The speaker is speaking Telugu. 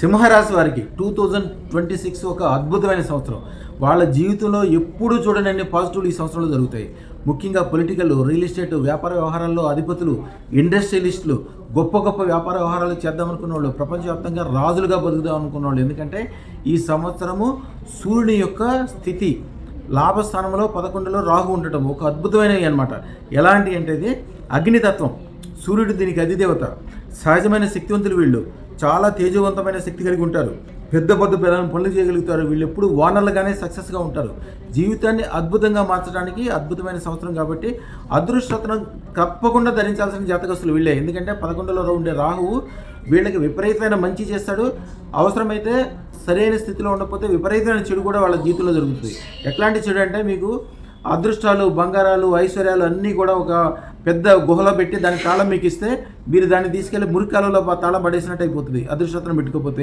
సింహరాశి వారికి 2026 ఒక అద్భుతమైన సంవత్సరం. వాళ్ళ జీవితంలో ఎప్పుడూ చూడనన్ని పాజిటివ్లు ఈ సంవత్సరంలో జరుగుతాయి. ముఖ్యంగా పొలిటికల్, రియల్ ఎస్టేట్, వ్యాపార వ్యవహారాల్లో అధిపతులు, ఇండస్ట్రియలిస్టులు, గొప్ప గొప్ప వ్యాపార వ్యవహారాలు చేద్దామనుకున్న వాళ్ళు, ప్రపంచవ్యాప్తంగా రాజులుగా బతుకుదాం అనుకున్న వాళ్ళు. ఎందుకంటే ఈ సంవత్సరము సూర్యుని యొక్క స్థితి లాభస్థానంలో 11లో రాహు ఉండటం ఒక అద్భుతమైనవి అనమాట. ఎలాంటి అంటే ఇది అగ్నితత్వం, సూర్యుడు దీనికి అధిదేవత. సహజమైన శక్తివంతులు వీళ్ళు, చాలా తేజవంతమైన శక్తి కలిగి ఉంటారు. పెద్ద పనులు చేయగలుగుతారు. వీళ్ళు ఎప్పుడు ఓనర్లుగానే సక్సెస్గా ఉంటారు. జీవితాన్ని అద్భుతంగా మార్చడానికి అద్భుతమైన సంవత్సరం కాబట్టి అదృష్టతను తప్పకుండా ధరించాల్సిన జాతకస్తులు వీళ్ళే. ఎందుకంటే 11లో ఉండే రాహువు వీళ్ళకి విపరీతమైన మంచి చేస్తాడు. అవసరమైతే సరైన స్థితిలో ఉండకపోతే విపరీతమైన చెడు కూడా వాళ్ళ జీవితంలో జరుగుతుంది. ఎట్లాంటి చెడు అంటే మీకు అదృష్టాలు, బంగారాలు, ఐశ్వర్యాలు అన్నీ కూడా ఒక పెద్ద గుహలో పెట్టి దాని తాళం మీకు ఇస్తే మీరు దాన్ని తీసుకెళ్ళి మురికాలలో తాళం పడేసినట్టు అయిపోతుంది అదృష్టతను పెట్టుకోకపోతే.